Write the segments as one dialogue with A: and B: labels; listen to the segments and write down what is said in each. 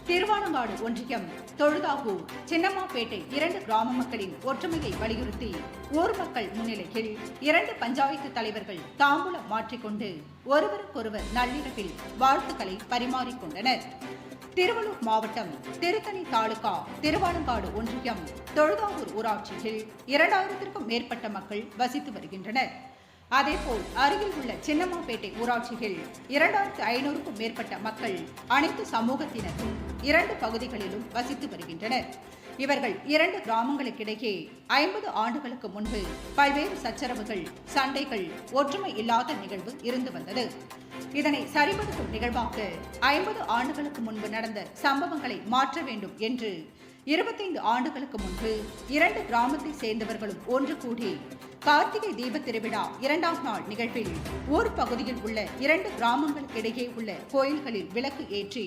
A: திருவானங்காடு ஒன்றியம் தொழுதாகூர் சின்னம்மாப்பேட்டை 2 கிராம மக்களின் ஒற்றுமையை வலியுறுத்தி ஊர் மக்கள் முன்னிலையில் 2 பஞ்சாயத்து தலைவர்கள் தாம்பூலம் மாற்றிக்கொண்டு ஒருவருக்கொருவர் நள்ளிரவில் வாழ்த்துக்களை பரிமாறிக்கொண்டனர். திருவள்ளூர் மாவட்டம் திருத்தணி தாலுகா திருவானங்காடு ஒன்றியம் தொழுதாகூர் ஊராட்சியில் 2000க்கும் மேற்பட்ட மக்கள் வசித்து வருகின்றனர். அதேபோல் அருகில் உள்ள சின்னம்மாப்பேட்டை ஊராட்சியில் 2500க்கும் மேற்பட்ட மக்கள் அனைத்து சமூகத்தினரும் 2 பகுதிகளிலும் வசித்து வருகின்றனர். இவர்கள் 2 கிராமங்களுக்கிடையே 50 ஆண்டுகளுக்கு முன்பு பல்வேறு சச்சரவுகள், சண்டைகள், ஒற்றுமை இல்லாத நிகழ்வு இருந்து வந்தது. இதனை சரிபடுத்தும் நிகழ்வாக 50 ஆண்டுகளுக்கு முன்பு நடந்த சம்பவங்களை மாற்ற வேண்டும் என்று 25 ஆண்டுகளுக்கு முன்பு 2 கிராமத்தை சேர்ந்தவர்களும் ஒன்று கூடி கார்த்திகை தீப திருவிழா 2ஆம் நாள் நிகழ்வில் ஊர் பகுதியில் உள்ள 2 கிராமங்களுக்கிடையே உள்ள கோயில்களில் விளக்கு ஏற்றி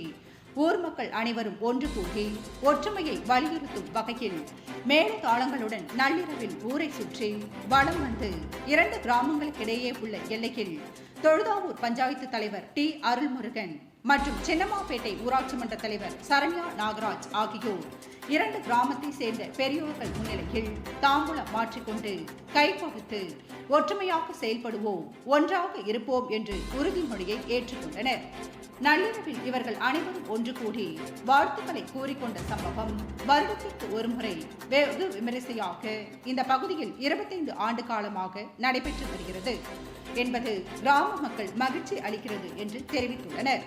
A: ஊர் மக்கள் அனைவரும் ஒன்று கூடி ஒற்றுமையை வலியுறுத்தும் வகையில் மேல தாளங்களுடன் நள்ளிரவில் ஊரை சுற்றி வலம் வந்து 2 கிராமங்களுக்கிடையே உள்ள எல்லையில் தொழுதாவூர் பஞ்சாயத்து தலைவர் டி அருள்முருகன் மற்றும் சின்னம்மாப்பேட்டை ஊராட்சி மன்ற தலைவர் சரண்யா நாகராஜ் ஆகியோர் 2 கிராமத்தை சேர்ந்த பெரியோர்கள் முன்னிலையில் தாம்பூலம் மாற்றிக்கொண்டு கைகொடுத்து ஒற்றுமையாக செயல்படுவோம், ஒன்றாக இருப்போம் என்று உறுதிமொழியை ஏற்றுக்கொண்டனர். நள்ளிரவில் இவர்கள் அனைவரும் ஒன்று கூடி வாழ்த்துக்களை கூறிக்கொண்ட சம்பவம் வருடத்திற்கு ஒருமுறை வெகு விமரிசையாக இந்த பகுதியில் 25 ஆண்டு காலமாக நடைபெற்று வருகிறது என்பது கிராம மக்கள் மகிழ்ச்சி அளிக்கிறது என்று தெரிவித்துள்ளனர்.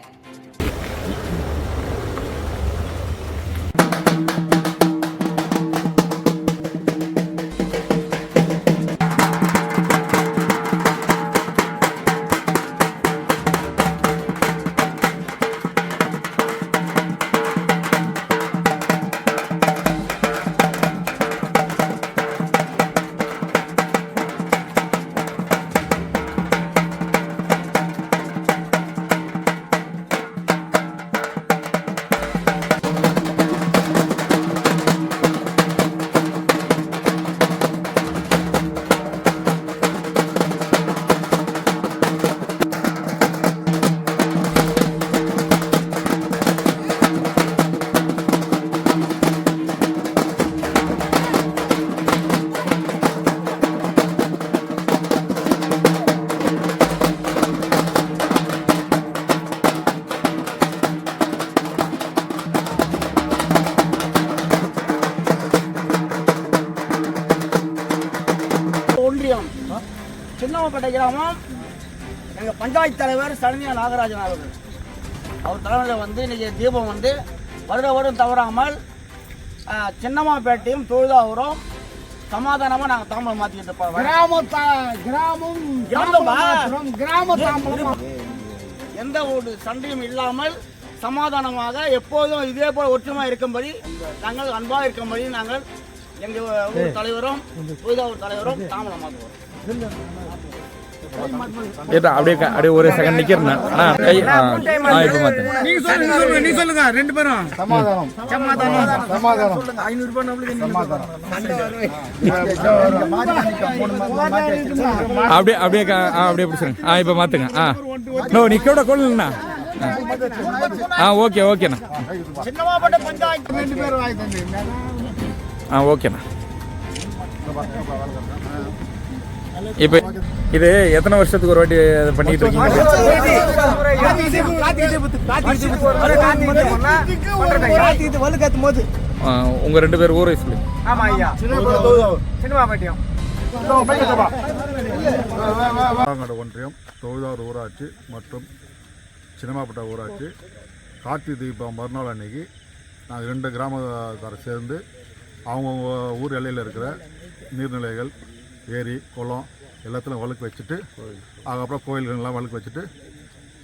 B: ஒன்றியம் சின்னம்மாப்பேட்டை கிராமம் எங்கள் பஞ்சாயத்து தலைவர் சரண்யா நாகராஜன் அவர்கள் அவர் தலைமையில் வந்து இன்றைக்கி தீபம் வந்து வருடம் தவறாமல் சின்னம்மாப்பேட்டையும் தொழுதாவூரும் சமாதானமாக நாங்கள் தாம்பலம் மாற்றிக்கிட்டு இருப்போம். எந்த ஒரு சண்டையும் இல்லாமல் சமாதானமாக எப்போதும் இதே போல் ஒற்றுமை இருக்கும்படி நாங்கள் அன்பாக இருக்கும்படி நாங்கள் எங்கள் ஊர் தலைவரும் தொழுதாவூர் தலைவரும் தாம்பலம் மாற்றுவோம்.
C: அப்படியே ஒரு செகண்ட் நிக்கிறேன்.
D: நீ சொல்லுங்க 2 பேரும் சமாதானம் 500
C: அப்படியே பிடிச்சிருங்க. இப்ப மாத்துங்க. நிக்கோட கொள்ளுங்கண்ணா. ஓகேண்ணா.
B: சின்னம்மாப்பேட்டை பஞ்சாயத்து
D: 2 பேரும்
C: ஓகேண்ணா. இப்போ இது எத்தனை வருஷத்துக்கு ஒரு வாட்டி பண்ணிட்டு இருக்கீங்க? உங்க 2 பேர் ஊரை சொல்லி
E: ஒன்றியம் தொழுதாவூர் ஊராட்சி மற்றும் சின்னம்மாப்பேட்டை ஊராட்சி கார்த்திகை தீபம் மறுநாள் அன்னைக்கு நாங்கள் 2 கிராமத்தாரை சேர்ந்து அவங்கவுங்க ஊர் எல்லையில் இருக்கிற நீர்நிலைகள், ஏரி, குளம் எல்லாத்துலையும் வழுக்கு வச்சுட்டு அதுக்கப்புறம் கோயில்கள்லாம் வழுக்கு வச்சுட்டு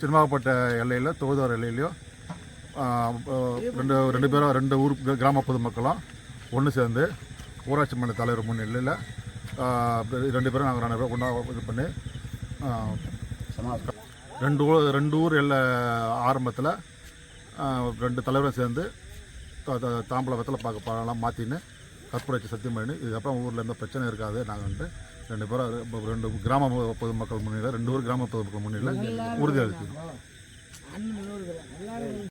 E: சின்னம்மாப்பேட்டை எல்லையில் தொழுதாவூர் எல்லையிலையும் 2 பேரும் 2 ஊர் கிராம பொதுமக்களும் ஒன்று சேர்ந்து ஊராட்சி மன்ற தலைவர் முன்னிலையில் 2 பேரும் நாங்கள் ஒன்றா இது பண்ணி 2 ஊர் எல்லை ஆரம்பத்தில் 2 தலைவரும் சேர்ந்து தாம்பலம் வெத்தலை பழம்லாம் மாற்றின்னு கற்பூர வச்சு சத்தியம் பண்ணி இதுக்கப்புறம் ஊரில் எந்த பிரச்சனை இருக்காது. நாங்கள் வந்துட்டு 2 பேரும் 2 கிராம பொதுமக்கள் முன்னிலையில் 2 ஊர் கிராம பொதுமக்கள் முன்னிலையில் உறுதி அளிக்கிறோம்.